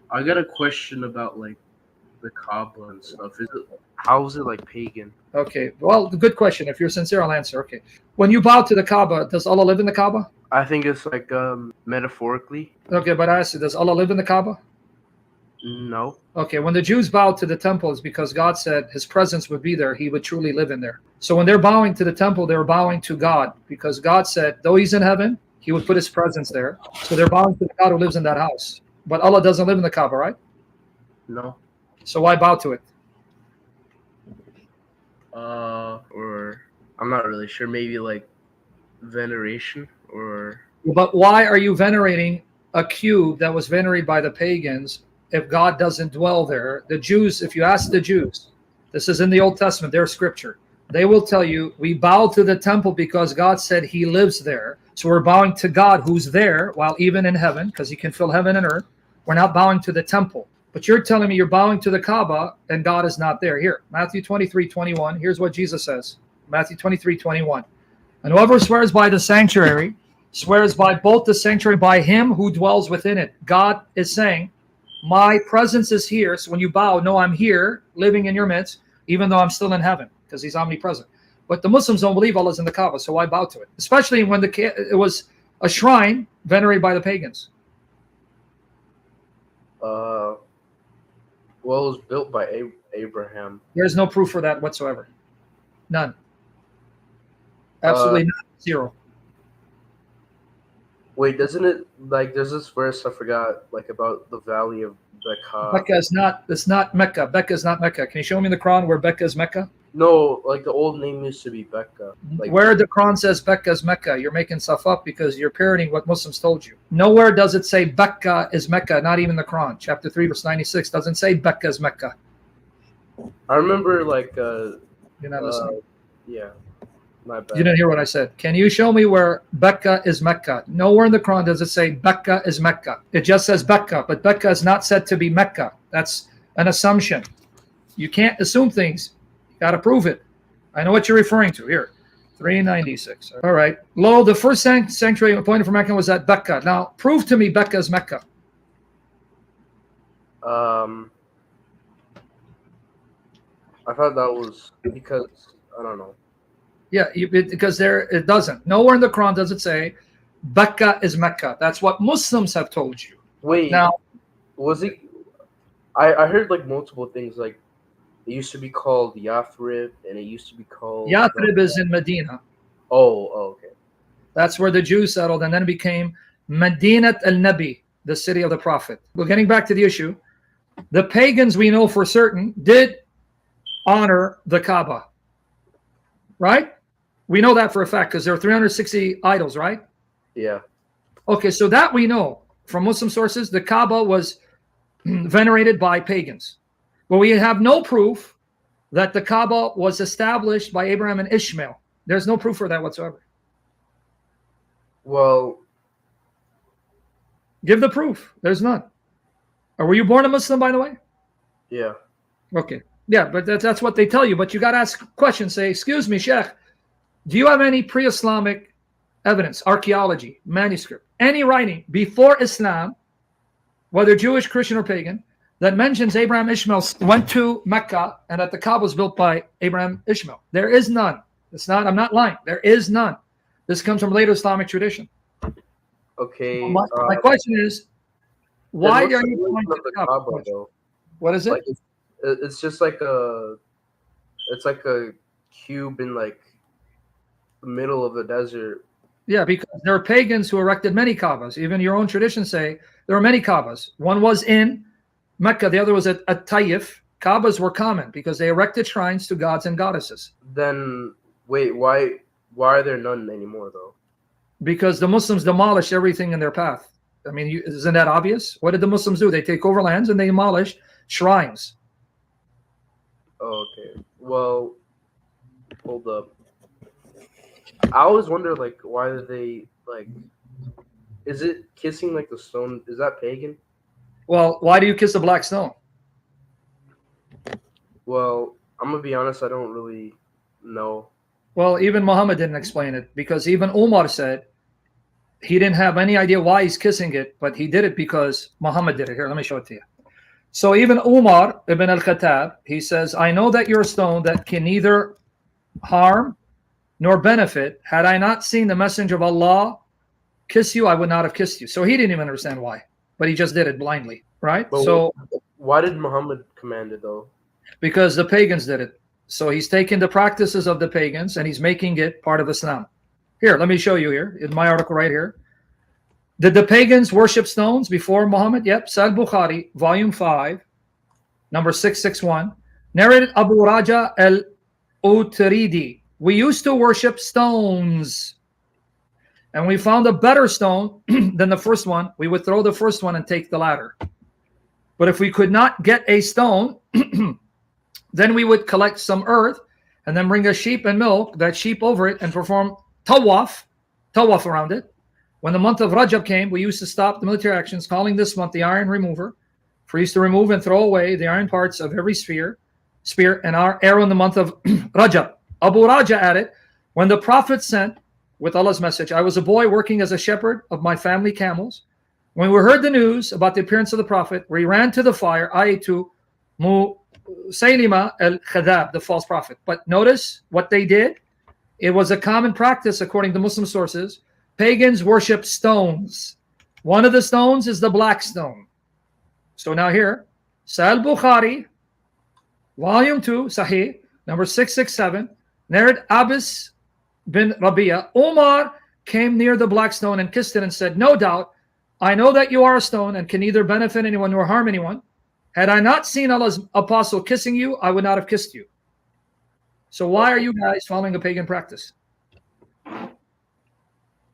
I got a question about like the Kaaba and stuff. How is it like pagan? Okay, well, good question. If you're sincere, I'll answer. Okay, when you bow to the Kaaba, does Allah live in the Kaaba? I think it's like metaphorically. Okay, but I asked you, does Allah live in the Kaaba? No. Okay, when the Jews bowed to the temple, it's because God said His presence would be there. He would truly live in there. So when they're bowing to the temple, they're bowing to God because God said, though He's in heaven, He would put His presence there. So they're bowing to the God who lives in that house. But Allah doesn't live in the Kaaba, right? No. So why bow to it? Or I'm not really sure. Maybe like veneration or. But why are you venerating a cube that was venerated by the pagans if God doesn't dwell there? The Jews, if you ask the Jews, this is in the Old Testament, their scripture, they will tell you, we bow to the temple because God said He lives there. So we're bowing to God who's there, while even in heaven, because He can fill heaven and earth. We're not bowing to the temple. But you're telling me you're bowing to the Kaaba and God is not there. Here, Matthew 23:21. Here's what Jesus says. Matthew 23:21. And whoever swears by the sanctuary swears by both the sanctuary, by Him who dwells within it. God is saying, my presence is here. So when you bow, no, I'm here living in your midst, even though I'm still in heaven, because He's omnipresent. But the Muslims don't believe Allah's in the Kaaba, so why bow to it? Especially when it was a shrine venerated by the pagans. Well, it was built by Abraham. There's no proof for that whatsoever. None. Absolutely none. Zero. Wait, doesn't it, like, there's this verse I forgot, like, about the valley of Becca. Becca is not, it's not Mecca. Becca is not Mecca. Can you show me in the Quran where Becca is Mecca? No, like, the old name used to be Becca. Like, where the Quran says Becca is Mecca, you're making stuff up because you're parroting what Muslims told you. Nowhere does it say Becca is Mecca, not even the Quran. Chapter 3, verse 96 doesn't say Becca is Mecca. I remember, like, you're not listening. Yeah. My bad. You didn't hear what I said. Can you show me where Becca is Mecca? Nowhere in the Quran does it say Becca is Mecca. It just says Becca, but Becca is not said to be Mecca. That's an assumption. You can't assume things. You got to prove it. I know what you're referring to here. 396. All right. Lo, the first sanctuary appointed for Mecca was at Becca. Now, prove to me Becca is Mecca. I thought that was because, I don't know. Yeah, because there it doesn't. Nowhere in the Quran does it say Becca is Mecca. That's what Muslims have told you. Wait, now was it? I heard like multiple things. Like it used to be called Yathrib, and it used to be called Yathrib is in Medina. Oh, okay. That's where the Jews settled, and then it became Medinat al-Nabi, the city of the Prophet. Well, getting back to the issue, the pagans we know for certain did honor the Kaaba, right? We know that for a fact because there are 360 idols, right? Yeah. Okay, so that we know from Muslim sources, the Kaaba was venerated by pagans. But we have no proof that the Kaaba was established by Abraham and Ishmael. There's no proof for that whatsoever. Well, give the proof. There's none. Or were you born a Muslim, by the way? Yeah. Okay. Yeah, but that's what they tell you. But you got to ask questions. Say, excuse me, Sheikh, do you have any pre-Islamic evidence, archaeology, manuscript, any writing before Islam, whether Jewish, Christian, or pagan, that mentions Abraham Ishmael went to Mecca and that the Kaaba was built by Abraham Ishmael? There is none. It's not. I'm not lying. There is none. This comes from later Islamic tradition. Okay. My question is, why are you going to the Kaaba? What is it? Like it's just like it's like a cube in like the middle of the desert. Yeah, because there are pagans who erected many Kaabas. Even your own traditions say there are many Kaabas. One was in Mecca, the other was at Taif. Kaabas were common because they erected shrines to gods and goddesses. Then wait, why are there none anymore though? Because the Muslims demolished everything in their path. I mean, isn't that obvious? What did the Muslims do? They take over lands and they demolish shrines. Okay. Well, hold up. I always wonder, like, why do they, like, is it kissing, like, the stone? Is that pagan? Well, why do you kiss the black stone? Well, I'm going to be honest, I don't really know. Well, even Muhammad didn't explain it because even Umar said he didn't have any idea why he's kissing it, but he did it because Muhammad did it. Here, let me show it to you. So even Umar ibn al-Khattab, he says, I know that you're a stone that can neither harm nor benefit. Had I not seen the messenger of Allah kiss you, I would not have kissed you. So he didn't even understand why, but he just did it blindly, right? But So why did Muhammad command it though? because the pagans did it. So he's taking the practices of the pagans and he's making it part of Islam. Here, let me show you here in my article right here. Did the pagans worship stones before Muhammad? Yep. Sahih Bukhari, volume 5, number 661. Narrated Abu Raja al-Utridi. We used to worship stones, and we found a better stone than the first one. We would throw the first one and take the latter. But if we could not get a stone, then we would collect some earth and then bring a sheep and milk that sheep over it and perform tawaf around it. When the month of Rajab came, we used to stop the military actions, calling this month the iron remover, for we used to remove and throw away the iron parts of every spear, and our arrow in the month of Rajab. Abu Raja added, when the Prophet sent with Allah's message, I was a boy working as a shepherd of my family camels. When we heard the news about the appearance of the Prophet, we ran to the fire, i.e. to Musaylima al-Khadab, the false prophet. But notice what they did. It was a common practice, according to Muslim sources. Pagans worship stones. One of the stones is the black stone. So now here, Sahih Bukhari, volume 2, Sahih, number 667, narrated Abbas bin Rabia. Umar came near the black stone and kissed it and said, no doubt, I know that you are a stone and can neither benefit anyone nor harm anyone. Had I not seen Allah's apostle kissing you, I would not have kissed you. So why are you guys following a pagan practice?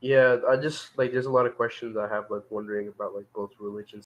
Yeah, I just like there's a lot of questions I have like wondering about like both religions.